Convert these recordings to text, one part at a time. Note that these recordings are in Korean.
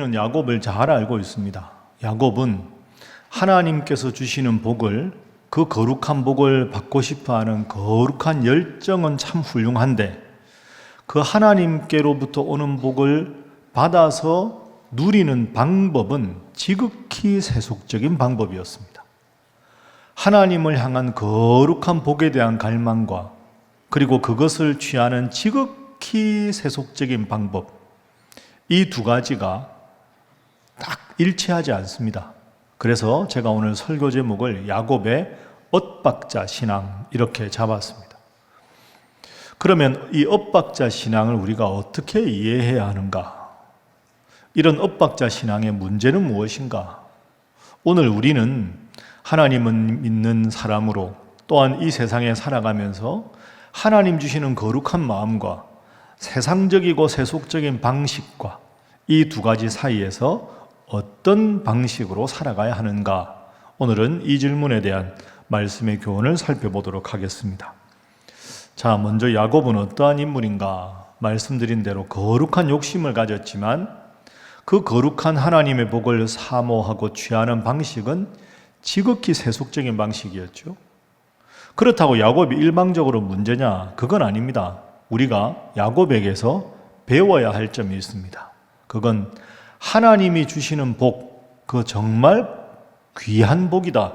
우리는 야곱을 잘 알고 있습니다. 야곱은 하나님께서 주시는 복을, 그 거룩한 복을 받고 싶어하는 거룩한 열정은 참 훌륭한데, 그 하나님께로부터 오는 복을 받아서 누리는 방법은 지극히 세속적인 방법이었습니다. 하나님을 향한 거룩한 복에 대한 갈망과 그리고 그것을 취하는 지극히 세속적인 방법, 이 두 가지가 딱 일치하지 않습니다. 그래서 제가 오늘 설교 제목을 야곱의 엇박자 신앙 이렇게 잡았습니다. 그러면 이 엇박자 신앙을 우리가 어떻게 이해해야 하는가? 이런 엇박자 신앙의 문제는 무엇인가? 오늘 우리는 하나님을 믿는 사람으로, 또한 이 세상에 살아가면서 하나님 주시는 거룩한 마음과 세상적이고 세속적인 방식과 이 두 가지 사이에서 어떤 방식으로 살아가야 하는가? 오늘은 이 질문에 대한 말씀의 교훈을 살펴보도록 하겠습니다. 자, 먼저 야곱은 어떠한 인물인가? 말씀드린 대로 거룩한 욕심을 가졌지만 그 거룩한 하나님의 복을 사모하고 취하는 방식은 지극히 세속적인 방식이었죠. 그렇다고 야곱이 일방적으로 문제냐? 그건 아닙니다. 우리가 야곱에게서 배워야 할 점이 있습니다. 그건 하나님이 주시는 복, 그 정말 귀한 복이다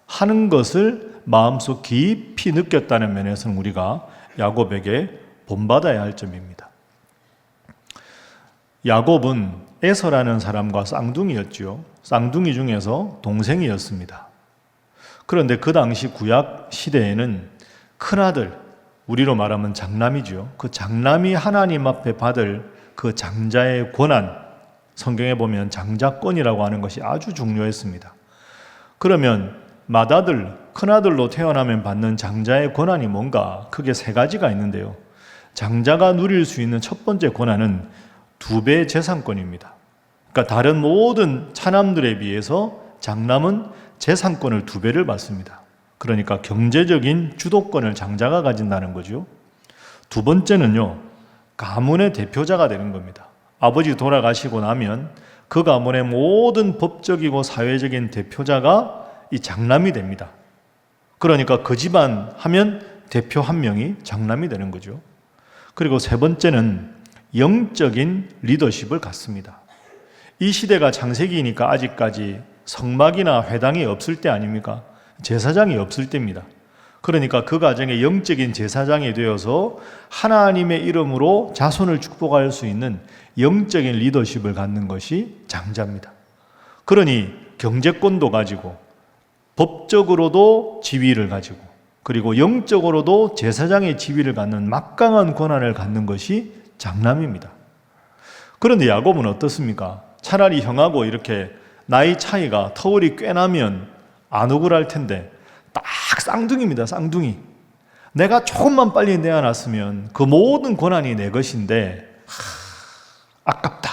하는 것을 마음속 깊이 느꼈다는 면에서는 우리가 야곱에게 본받아야 할 점입니다. 야곱은 에서라는 사람과 쌍둥이였죠. 쌍둥이 중에서 동생이었습니다. 그런데 그 당시 구약 시대에는 큰아들, 우리로 말하면 장남이죠. 그 장남이 하나님 앞에 받을 그 장자의 권한, 성경에 보면 장자권이라고 하는 것이 아주 중요했습니다. 그러면 맏아들, 큰아들로 태어나면 받는 장자의 권한이 뭔가? 크게 세 가지가 있는데요. 장자가 누릴 수 있는 첫 번째 권한은 2배 재산권입니다. 그러니까 다른 모든 차남들에 비해서 장남은 재산권을 2배를 받습니다. 그러니까 경제적인 주도권을 장자가 가진다는 거죠. 두 번째는요, 가문의 대표자가 되는 겁니다. 아버지 돌아가시고 나면 그 가문의 모든 법적이고 사회적인 대표자가 이 장남이 됩니다. 그러니까 그 집안 하면 대표 한 명이 장남이 되는 거죠. 그리고 세 번째는 영적인 리더십을 갖습니다. 이 시대가 창세기이니까 아직까지 성막이나 회당이 없을 때 아닙니까? 제사장이 없을 때입니다. 그러니까 그 가정의 영적인 제사장이 되어서 하나님의 이름으로 자손을 축복할 수 있는 영적인 리더십을 갖는 것이 장자입니다. 그러니 경제권도 가지고 법적으로도 지위를 가지고 그리고 영적으로도 제사장의 지위를 갖는 막강한 권한을 갖는 것이 장남입니다. 그런데 야곱은 어떻습니까? 차라리 형하고 이렇게 나이 차이가 터울이 꽤 나면 안 억울할 텐데 딱 쌍둥이입니다. 쌍둥이. 내가 조금만 빨리 내어놨으면 그 모든 권한이 내 것인데 아깝다.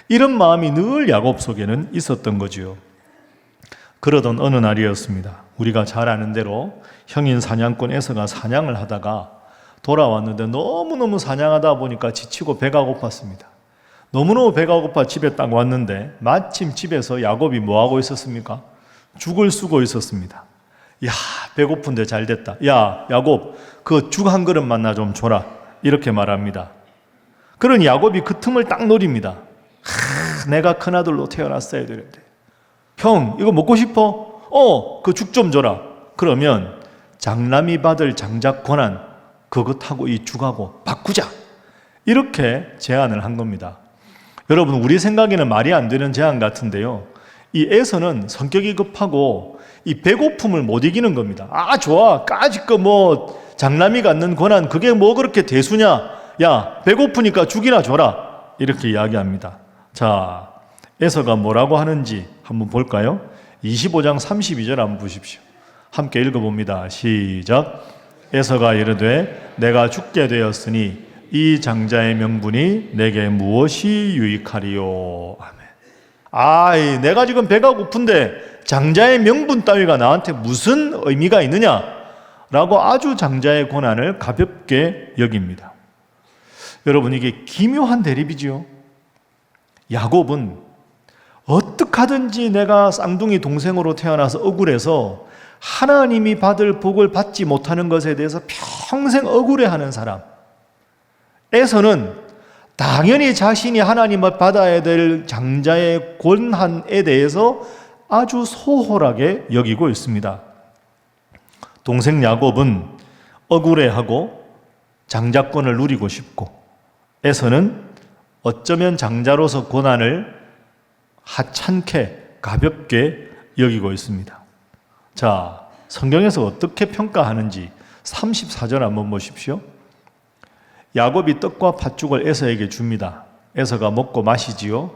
이런 마음이 늘 야곱 속에는 있었던 거지요. 그러던 어느 날이었습니다. 우리가 잘 아는 대로 형인 사냥꾼 에서가 사냥을 하다가 돌아왔는데 너무너무 사냥하다 보니까 지치고 배가 고팠습니다. 너무너무 배가 고파 집에 딱 왔는데 마침 집에서 야곱이 뭐하고 있었습니까? 죽을 쓰고 있었습니다. 야, 배고픈데 잘 됐다. 야, 야곱, 그 죽 한 그릇만 나 좀 줘라. 이렇게 말합니다. 그러니 야곱이 그 틈을 딱 노립니다. 내가 큰아들로 태어났어야 되는데. 형, 이거 먹고 싶어? 그 죽 좀 줘라. 그러면 장남이 받을 장자 권한, 그것하고 이 죽하고 바꾸자. 이렇게 제안을 한 겁니다. 여러분, 우리 생각에는 말이 안 되는 제안 같은데요. 이 에서는 성격이 급하고 이 배고픔을 못 이기는 겁니다. 아, 좋아. 까짓거 뭐 장남이 갖는 권한, 그게 뭐 그렇게 대수냐? 야, 배고프니까 죽이나 줘라. 이렇게 이야기합니다. 자, 에서가 뭐라고 하는지 한번 볼까요? 25장 32절 한번 보십시오. 함께 읽어봅니다. 시작. 에서가 이르되 내가 죽게 되었으니 이 장자의 명분이 내게 무엇이 유익하리요? 아멘. 내가 지금 배가 고픈데 장자의 명분 따위가 나한테 무슨 의미가 있느냐? 라고 아주 장자의 고난을 가볍게 여깁니다. 여러분, 이게 기묘한 대립이지요. 야곱은 어떻게 하든지 내가 쌍둥이 동생으로 태어나서 억울해서 하나님이 받을 복을 받지 못하는 것에 대해서 평생 억울해하는 사람. 에서는 당연히 자신이 하나님을 받아야 될 장자의 권한에 대해서 아주 소홀하게 여기고 있습니다. 동생 야곱은 억울해하고 장자권을 누리고 싶고, 에서는 어쩌면 장자로서 고난을 하찮게 가볍게 여기고 있습니다. 자, 성경에서 어떻게 평가하는지 34절 한번 보십시오. 야곱이 떡과 팥죽을 에서에게 줍니다. 에서가 먹고 마시지요.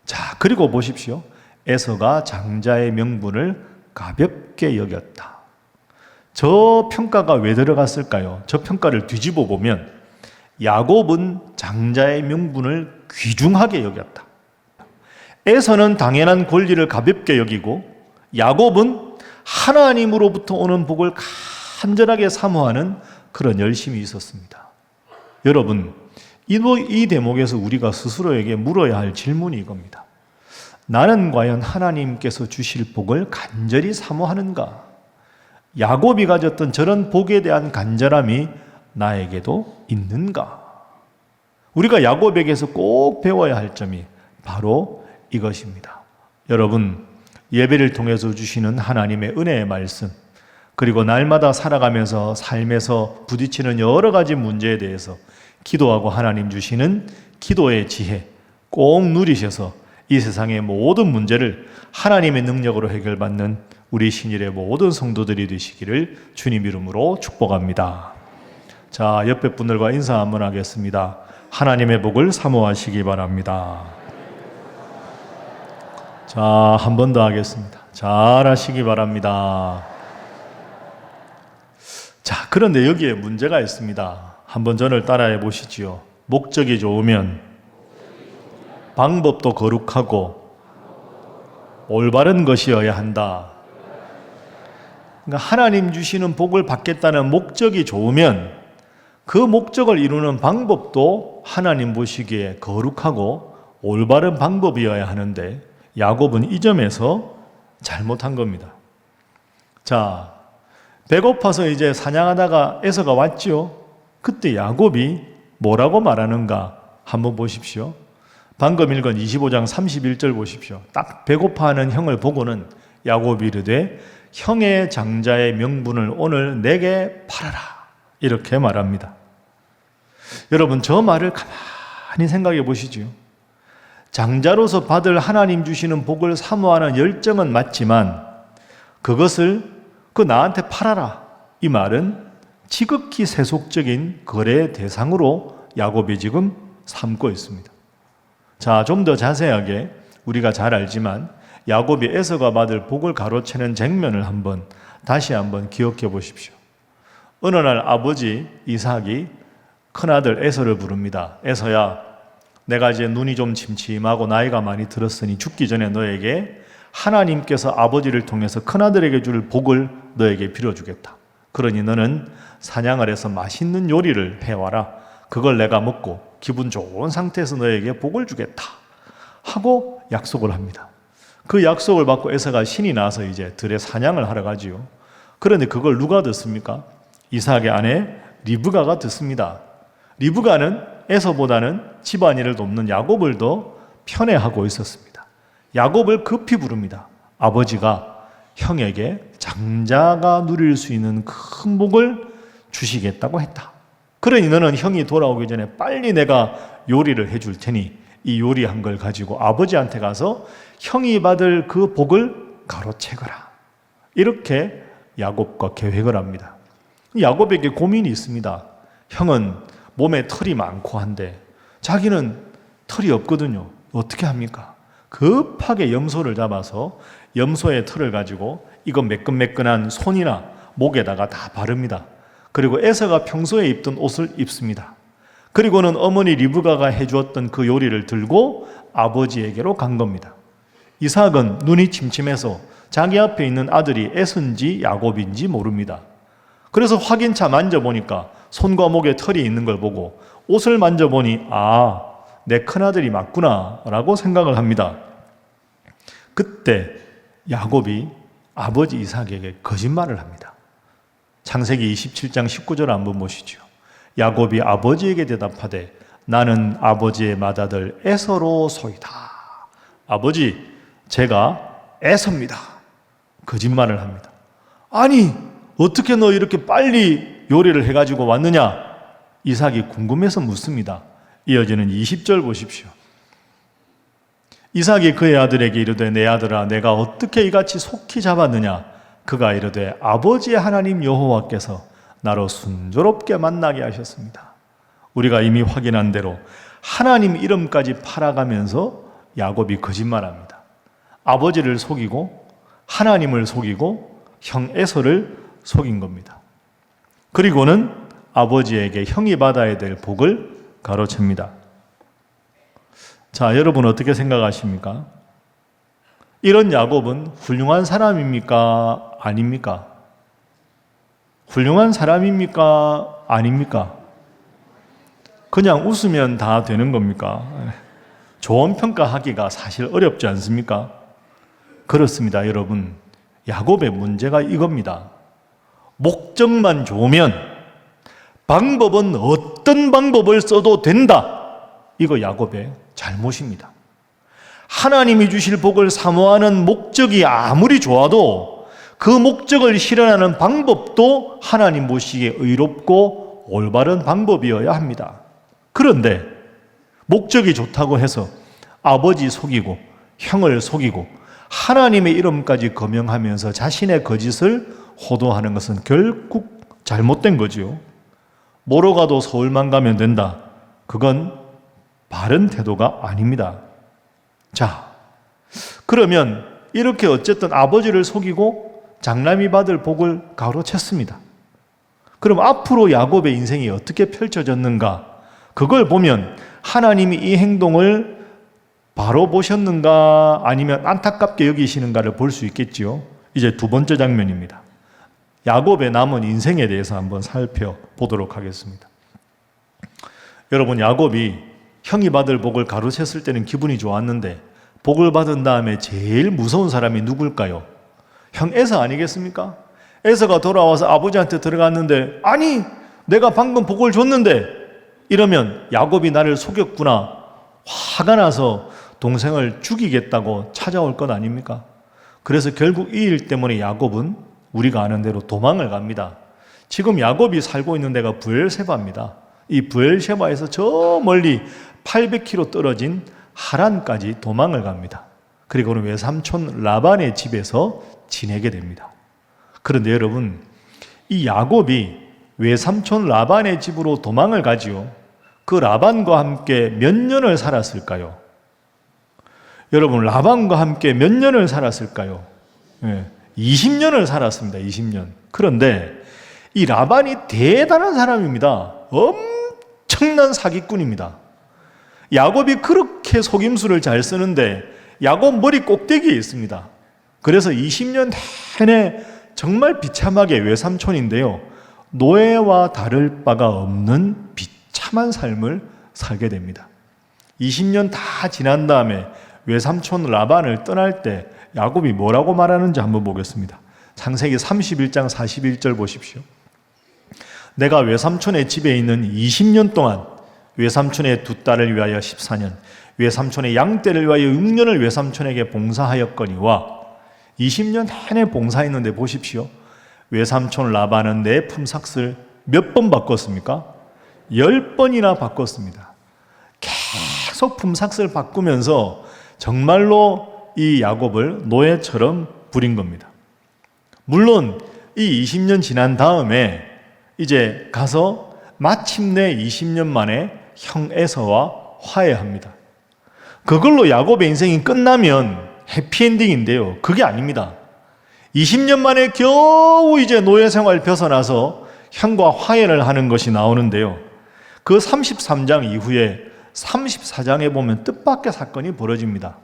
자, 그리고 보십시오. 에서가 장자의 명분을 가볍게 여겼다. 저 평가가 왜 들어갔을까요? 저 평가를 뒤집어 보면 야곱은 장자의 명분을 귀중하게 여겼다. 에서는 당연한 권리를 가볍게 여기고 야곱은 하나님으로부터 오는 복을 간절하게 사모하는 그런 열심이 있었습니다. 여러분, 이 대목에서 우리가 스스로에게 물어야 할 질문이 이겁니다. 나는 과연 하나님께서 주실 복을 간절히 사모하는가? 야곱이 가졌던 저런 복에 대한 간절함이 나에게도 있는가? 우리가 야곱에게서 꼭 배워야 할 점이 바로 이것입니다. 여러분, 예배를 통해서 주시는 하나님의 은혜의 말씀, 그리고 날마다 살아가면서 삶에서 부딪히는 여러 가지 문제에 대해서 기도하고 하나님 주시는 기도의 지혜 꼭 누리셔서 이 세상의 모든 문제를 하나님의 능력으로 해결받는 우리 신일의 모든 성도들이 되시기를 주님 이름으로 축복합니다. 자, 옆에 분들과 인사 한번 하겠습니다. 하나님의 복을 사모하시기 바랍니다. 자, 한 번 더 하겠습니다. 잘 하시기 바랍니다. 자, 그런데 여기에 문제가 있습니다. 한번 저를 따라해 보시지요. 목적이 좋으면 방법도 거룩하고 올바른 것이어야 한다. 그러니까 하나님 주시는 복을 받겠다는 목적이 좋으면 그 목적을 이루는 방법도 하나님 보시기에 거룩하고 올바른 방법이어야 하는데 야곱은 이 점에서 잘못한 겁니다. 자, 배고파서 이제 사냥하다가 에서가 왔죠. 그때 야곱이 뭐라고 말하는가 한번 보십시오. 방금 읽은 25장 31절 보십시오. 딱 배고파하는 형을 보고는 야곱이 이르되 형의 장자의 명분을 오늘 내게 팔아라, 이렇게 말합니다. 여러분, 저 말을 가만히 생각해 보시죠. 장자로서 받을 하나님 주시는 복을 사모하는 열정은 맞지만 그것을 나한테 팔아라, 이 말은 지극히 세속적인 거래의 대상으로 야곱이 지금 삼고 있습니다. 자, 좀 더 자세하게 우리가 잘 알지만 야곱이 에서가 받을 복을 가로채는 장면을 다시 한번 기억해 보십시오. 어느 날 아버지 이삭이 큰아들 에서를 부릅니다. 에서야, 내가 이제 눈이 좀 침침하고 나이가 많이 들었으니 죽기 전에 너에게 하나님께서 아버지를 통해서 큰아들에게 줄 복을 너에게 빌어주겠다. 그러니 너는 사냥을 해서 맛있는 요리를 해와라. 그걸 내가 먹고 기분 좋은 상태에서 너에게 복을 주겠다 하고 약속을 합니다. 그 약속을 받고 에서가 신이 나서 이제 들에 사냥을 하러 가지요. 그런데 그걸 누가 듣습니까? 이삭의 아내 리브가가 듣습니다. 리브가는 에서보다는 집안일을 돕는 야곱을 더 편애하고 있었습니다. 야곱을 급히 부릅니다. 아버지가 형에게 장자가 누릴 수 있는 큰 복을 주시겠다고 했다. 그러니 너는 형이 돌아오기 전에 빨리 내가 요리를 해줄 테니 이 요리한 걸 가지고 아버지한테 가서 형이 받을 그 복을 가로채거라. 이렇게 야곱과 계획을 합니다. 야곱에게 고민이 있습니다. 형은 몸에 털이 많고 한데 자기는 털이 없거든요. 어떻게 합니까? 급하게 염소를 잡아서 염소의 털을 가지고 이거 매끈매끈한 손이나 목에다가 다 바릅니다. 그리고 에서가 평소에 입던 옷을 입습니다. 그리고는 어머니 리브가가 해주었던 그 요리를 들고 아버지에게로 간 겁니다. 이삭은 눈이 침침해서 자기 앞에 있는 아들이 에서인지 야곱인지 모릅니다. 그래서 확인차 만져보니까 손과 목에 털이 있는 걸 보고 옷을 만져보니 내 큰아들이 맞구나라고 생각을 합니다. 그때 야곱이 아버지 이삭에게 거짓말을 합니다. 창세기 27장 19절 한번 보시죠. 야곱이 아버지에게 대답하되 나는 아버지의 맏아들 에서로 소이다. 아버지, 제가 에서입니다. 거짓말을 합니다. 아니, 어떻게 너 이렇게 빨리 요리를 해가지고 왔느냐? 이삭이 궁금해서 묻습니다. 이어지는 20절 보십시오. 이삭이 그의 아들에게 이르되 내 아들아 내가 어떻게 이같이 속히 잡았느냐? 그가 이르되 아버지의 하나님 여호와께서 나로 순조롭게 만나게 하셨습니다. 우리가 이미 확인한 대로 하나님 이름까지 팔아가면서 야곱이 거짓말합니다. 아버지를 속이고 하나님을 속이고 형 에서를 속인 겁니다. 그리고는 아버지에게 형이 받아야 될 복을 가로챕니다. 자, 여러분 어떻게 생각하십니까? 이런 야곱은 훌륭한 사람입니까? 아닙니까? 훌륭한 사람입니까? 아닙니까? 그냥 웃으면 다 되는 겁니까? 좋은 평가하기가 사실 어렵지 않습니까? 그렇습니다, 여러분. 야곱의 문제가 이겁니다. 목적만 좋으면 방법은 어떤 방법을 써도 된다. 이거 야곱의 잘못입니다. 하나님이 주실 복을 사모하는 목적이 아무리 좋아도 그 목적을 실현하는 방법도 하나님 보시기에 의롭고 올바른 방법이어야 합니다. 그런데 목적이 좋다고 해서 아버지 속이고 형을 속이고 하나님의 이름까지 거명하면서 자신의 거짓을 호도하는 것은 결국 잘못된 거죠. 뭐로 가도 서울만 가면 된다. 그건 바른 태도가 아닙니다. 자, 그러면 이렇게 어쨌든 아버지를 속이고 장남이 받을 복을 가로챘습니다. 그럼 앞으로 야곱의 인생이 어떻게 펼쳐졌는가? 그걸 보면 하나님이 이 행동을 바로 보셨는가 아니면 안타깝게 여기시는가를 볼 수 있겠지요. 이제 두 번째 장면입니다. 야곱의 남은 인생에 대해서 한번 살펴보도록 하겠습니다. 여러분, 야곱이 형이 받을 복을 가로챘을 때는 기분이 좋았는데 복을 받은 다음에 제일 무서운 사람이 누굴까요? 형 에서 아니겠습니까? 에서가 돌아와서 아버지한테 들어갔는데 아니 내가 방금 복을 줬는데 이러면 야곱이 나를 속였구나 화가 나서 동생을 죽이겠다고 찾아올 것 아닙니까? 그래서 결국 이 일 때문에 야곱은 우리가 아는 대로 도망을 갑니다. 지금 야곱이 살고 있는 데가 브엘세바입니다. 이 브엘세바에서 저 멀리 800km 떨어진 하란까지 도망을 갑니다. 그리고는 외삼촌 라반의 집에서 지내게 됩니다. 그런데 여러분, 이 야곱이 외삼촌 라반의 집으로 도망을 가지요. 그 라반과 함께 몇 년을 살았을까요? 여러분, 라반과 함께 몇 년을 살았을까요? 20년을 살았습니다. 20년. 그런데 이 라반이 대단한 사람입니다. 엄청난 사기꾼입니다. 야곱이 그렇게 속임수를 잘 쓰는데 야곱 머리 꼭대기에 있습니다. 그래서 20년 내내 정말 비참하게 외삼촌인데요. 노예와 다를 바가 없는 비참한 삶을 살게 됩니다. 20년 다 지난 다음에 외삼촌 라반을 떠날 때 야곱이 뭐라고 말하는지 한번 보겠습니다. 창세기 31장 41절 보십시오. 내가 외삼촌의 집에 있는 20년 동안 외삼촌의 두 딸을 위하여 14년, 외삼촌의 양떼를 위하여 6년을 외삼촌에게 봉사하였거니와 20년 내내 봉사했는데 보십시오. 외삼촌 라반은 내 품삯을 몇 번 바꿨습니까? 10번이나 바꿨습니다. 계속 품삯을 바꾸면서 정말로 이 야곱을 노예처럼 부린 겁니다. 물론 이 20년 지난 다음에 이제 가서 마침내 20년 만에 형 에서와 화해합니다. 그걸로 야곱의 인생이 끝나면 해피엔딩인데요. 그게 아닙니다. 20년 만에 겨우 이제 노예 생활 벗어나서 형과 화해를 하는 것이 나오는데요. 그 33장 이후에 34장에 보면 뜻밖의 사건이 벌어집니다.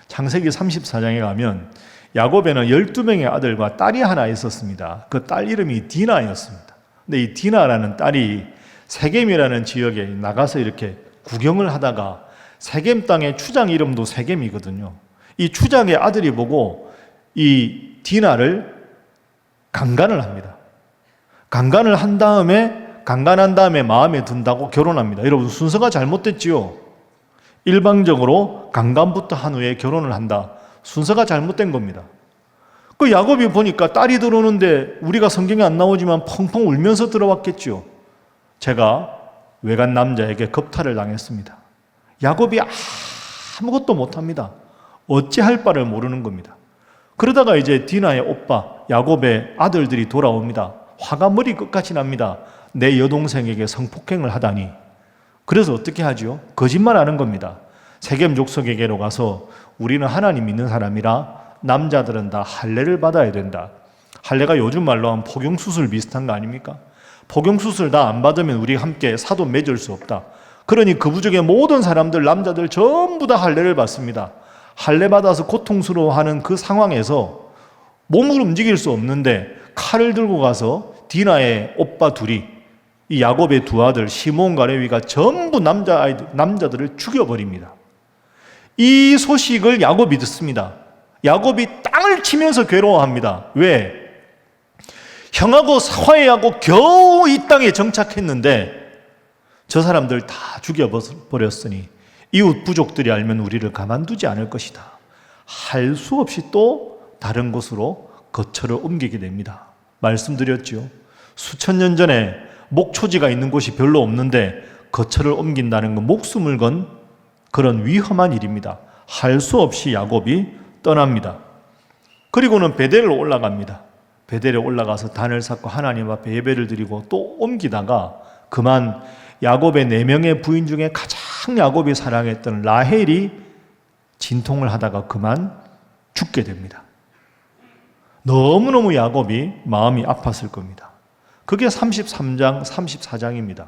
창세기 34장에 가면 야곱에는 12명의 아들과 딸이 하나 있었습니다. 그 딸 이름이 디나였습니다. 근데 이 디나라는 딸이 세겜이라는 지역에 나가서 이렇게 구경을 하다가 세겜 땅의 추장 이름도 세겜이거든요. 이 추장의 아들이 보고 이 디나를 강간을 합니다. 강간한 다음에 마음에 든다고 결혼합니다. 여러분, 순서가 잘못됐지요. 일방적으로 강간부터 한 후에 결혼을 한다. 순서가 잘못된 겁니다. 그 야곱이 보니까 딸이 들어오는데 우리가 성경에 안 나오지만 펑펑 울면서 들어왔겠죠. 제가 외간 남자에게 겁탈을 당했습니다. 야곱이 아무것도 못합니다. 어찌할 바를 모르는 겁니다. 그러다가 이제 디나의 오빠 야곱의 아들들이 돌아옵니다. 화가 머리 끝까지 납니다. 내 여동생에게 성폭행을 하다니. 그래서 어떻게 하죠? 거짓말하는 겁니다. 세겜 족속에게로 가서 우리는 하나님 믿는 사람이라 남자들은 다 할례를 받아야 된다. 할례가 요즘 말로 하면 포경수술 비슷한 거 아닙니까? 포경수술 다 안 받으면 우리 함께 사도 맺을 수 없다. 그러니 그 부족의 모든 사람들, 남자들 전부 다 할례를 받습니다. 할례 받아서 고통스러워하는 그 상황에서 몸을 움직일 수 없는데 칼을 들고 가서 디나의 오빠 둘이, 이 야곱의 두 아들 시몬과 레위가 전부 남자들을 죽여버립니다. 이 소식을 야곱이 듣습니다. 야곱이 땅을 치면서 괴로워합니다. 왜? 형하고 화해하고 겨우 이 땅에 정착했는데 저 사람들 다 죽여버렸으니 이웃 부족들이 알면 우리를 가만두지 않을 것이다. 할 수 없이 또 다른 곳으로 거처를 옮기게 됩니다. 말씀드렸죠. 수천 년 전에 목초지가 있는 곳이 별로 없는데 거처를 옮긴다는 건 목숨을 건 그런 위험한 일입니다. 할 수 없이 야곱이 떠납니다. 그리고는 베델로 올라갑니다. 베델에 올라가서 단을 쌓고 하나님 앞에 예배를 드리고 또 옮기다가 그만 야곱의 4명의 부인 중에 가장 야곱이 사랑했던 라헬이 진통을 하다가 그만 죽게 됩니다. 너무너무 야곱이 마음이 아팠을 겁니다. 그게 33장, 34장입니다.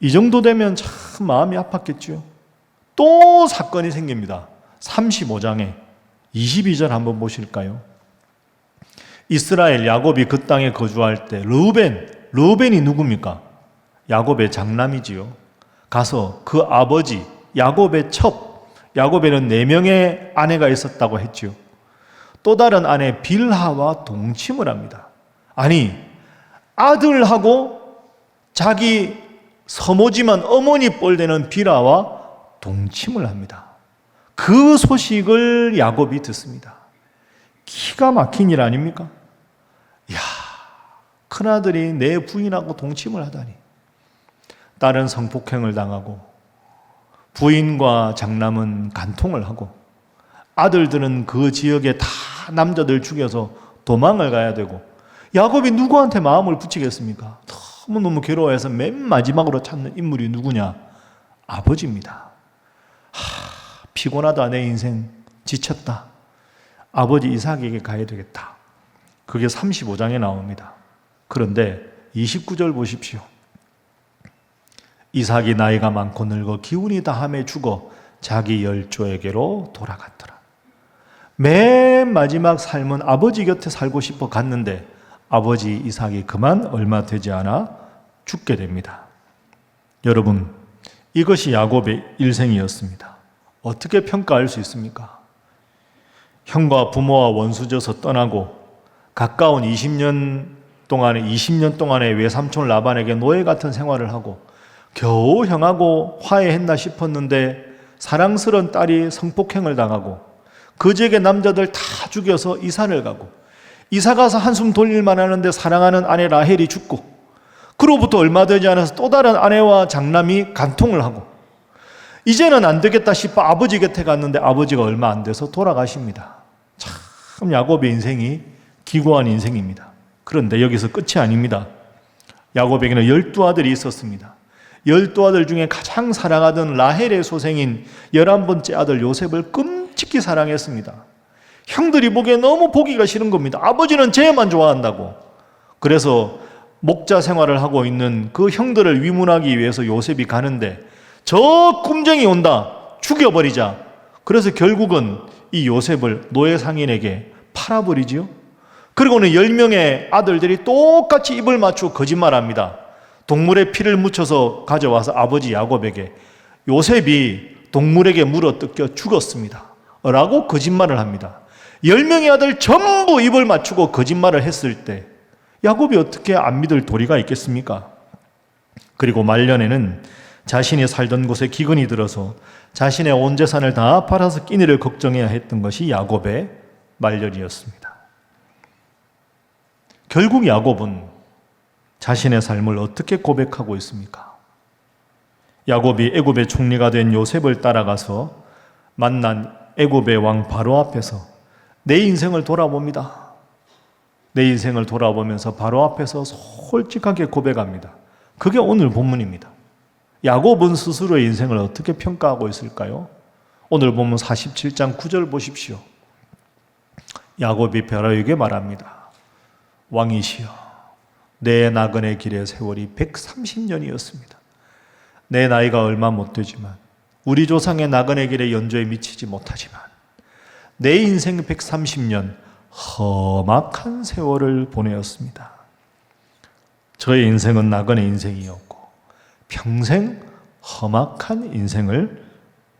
이 정도 되면 참 마음이 아팠겠죠. 또 사건이 생깁니다. 35장에 22절 한번 보실까요? 이스라엘 야곱이 그 땅에 거주할 때 르우벤이 누굽니까? 야곱의 장남이지요. 가서 그 아버지 야곱의 야곱에는 4명의 아내가 있었다고 했죠. 또 다른 아내 빌하와 동침을 합니다. 아니, 아들하고 자기 서모지만 어머니 뻘되는 빌하와 동침을 합니다. 그 소식을 야곱이 듣습니다. 기가 막힌 일 아닙니까? 이야, 큰아들이 내 부인하고 동침을 하다니. 딸은 성폭행을 당하고 부인과 장남은 간통을 하고 아들들은 그 지역에 다 남자들 죽여서 도망을 가야 되고 야곱이 누구한테 마음을 붙이겠습니까? 너무너무 괴로워해서 맨 마지막으로 찾는 인물이 누구냐? 아버지입니다. 피곤하다, 내 인생 지쳤다. 아버지 이삭에게 가야 되겠다. 그게 35장에 나옵니다. 그런데 29절 보십시오. 이삭이 나이가 많고 늙어 기운이 다함에 죽어 자기 열조에게로 돌아갔더라. 맨 마지막 삶은 아버지 곁에 살고 싶어 갔는데 아버지 이삭이 그만 얼마 되지 않아 죽게 됩니다. 여러분, 이것이 야곱의 일생이었습니다. 어떻게 평가할 수 있습니까? 형과 부모와 원수져서 떠나고 가까운 20년 동안에 외삼촌 라반에게 노예 같은 생활을 하고 겨우 형하고 화해했나 싶었는데 사랑스러운 딸이 성폭행을 당하고 그 지역의 남자들 다 죽여서 이사를 가고 이사 가서 한숨 돌릴만 하는데 사랑하는 아내 라헬이 죽고 그로부터 얼마 되지 않아서 또 다른 아내와 장남이 간통을 하고 이제는 안 되겠다 싶어 아버지 곁에 갔는데 아버지가 얼마 안 돼서 돌아가십니다. 참 야곱의 인생이 기고한 인생입니다. 그런데 여기서 끝이 아닙니다. 야곱에게는 12아들이 있었습니다. 12아들 중에 가장 사랑하던 라헬의 소생인 11번째 아들 요셉을 끔찍히 사랑했습니다. 형들이 보기에 너무 보기가 싫은 겁니다. 아버지는 쟤만 좋아한다고. 그래서 목자 생활을 하고 있는 그 형들을 위문하기 위해서 요셉이 가는데 저 꿈쟁이 온다, 죽여버리자. 그래서 결국은 이 요셉을 노예 상인에게 팔아버리지요. 그리고는 10명의 아들들이 똑같이 입을 맞추고 거짓말합니다. 동물의 피를 묻혀서 가져와서 아버지 야곱에게 요셉이 동물에게 물어 뜯겨 죽었습니다 라고 거짓말을 합니다. 10명의 아들 전부 입을 맞추고 거짓말을 했을 때 야곱이 어떻게 안 믿을 도리가 있겠습니까? 그리고 말년에는 자신이 살던 곳에 기근이 들어서 자신의 온 재산을 다 팔아서 끼니를 걱정해야 했던 것이 야곱의 말년이었습니다. 결국 야곱은 자신의 삶을 어떻게 고백하고 있습니까? 야곱이 애굽의 총리가 된 요셉을 따라가서 만난 애굽의 왕 바로 앞에서 내 인생을 돌아봅니다. 내 인생을 돌아보면서 바로 앞에서 솔직하게 고백합니다. 그게 오늘 본문입니다. 야곱은 스스로의 인생을 어떻게 평가하고 있을까요? 오늘 본문 47장 9절 보십시오. 야곱이 베라에게 말합니다. 왕이시여, 내 나그네 길의 세월이 130년이었습니다. 내 나이가 얼마 못 되지만 우리 조상의 나그네 길의 연조에 미치지 못하지만 내 인생 130년 험악한 세월을 보내었습니다. 저의 인생은 나그네 인생이었고 평생 험악한 인생을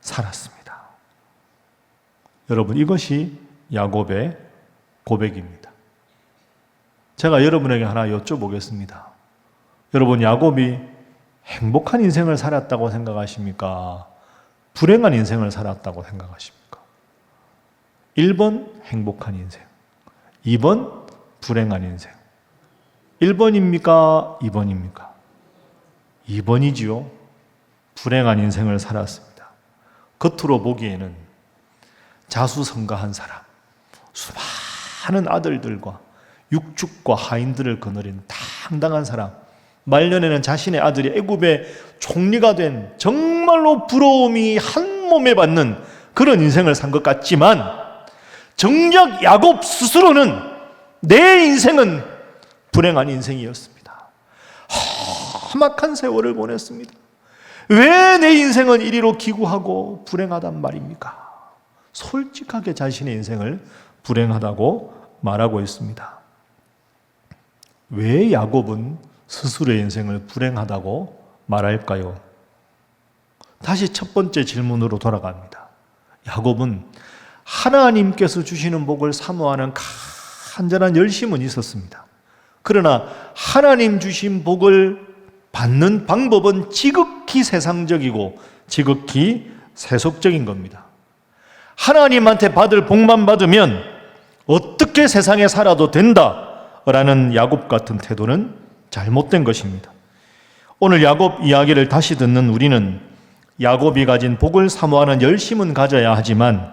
살았습니다. 여러분, 이것이 야곱의 고백입니다. 제가 여러분에게 하나 여쭤보겠습니다. 여러분, 야곱이 행복한 인생을 살았다고 생각하십니까? 불행한 인생을 살았다고 생각하십니까? 1번 행복한 인생, 2번 불행한 인생. 1번입니까? 2번입니까? 2번이지요. 불행한 인생을 살았습니다. 겉으로 보기에는 자수성가한 사람, 수많은 아들들과 육축과 하인들을 거느린 당당한 사람, 말년에는 자신의 아들이 애굽의 총리가 된 정말로 부러움이 한 몸에 받는 그런 인생을 산 것 같지만 정작 야곱 스스로는 내 인생은 불행한 인생이었습니다. 험악한 세월을 보냈습니다. 왜 내 인생은 이리로 기구하고 불행하단 말입니까? 솔직하게 자신의 인생을 불행하다고 말하고 있습니다. 왜 야곱은 스스로의 인생을 불행하다고 말할까요? 다시 첫 번째 질문으로 돌아갑니다. 야곱은 하나님께서 주시는 복을 사모하는 간절한 열심은 있었습니다. 그러나 하나님 주신 복을 받는 방법은 지극히 세상적이고 지극히 세속적인 겁니다. 하나님한테 받을 복만 받으면 어떻게 세상에 살아도 된다라는 야곱 같은 태도는 잘못된 것입니다. 오늘 야곱 이야기를 다시 듣는 우리는 야곱이 가진 복을 사모하는 열심은 가져야 하지만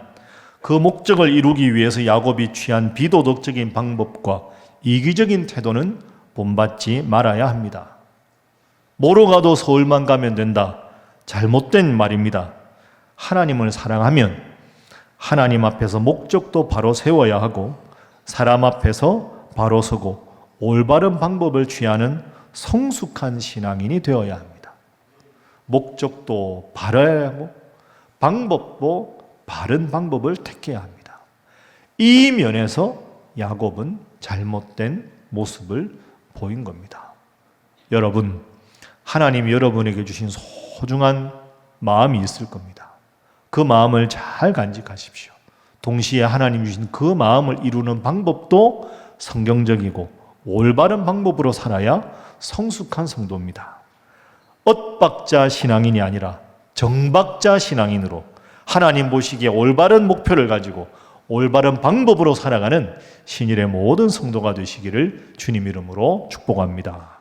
그 목적을 이루기 위해서 야곱이 취한 비도덕적인 방법과 이기적인 태도는 본받지 말아야 합니다. 뭐로 가도 서울만 가면 된다. 잘못된 말입니다. 하나님을 사랑하면 하나님 앞에서 목적도 바로 세워야 하고 사람 앞에서 바로 서고 올바른 방법을 취하는 성숙한 신앙인이 되어야 합니다. 목적도 바라야 하고 방법도 바른 방법을 택해야 합니다. 이 면에서 야곱은 잘못된 모습을 보인 겁니다. 여러분, 하나님이 여러분에게 주신 소중한 마음이 있을 겁니다. 그 마음을 잘 간직하십시오. 동시에 하나님 주신 그 마음을 이루는 방법도 성경적이고 올바른 방법으로 살아야 성숙한 성도입니다. 엇박자 신앙인이 아니라 정박자 신앙인으로 하나님 보시기에 올바른 목표를 가지고 올바른 방법으로 살아가는 신일의 모든 성도가 되시기를 주님 이름으로 축복합니다.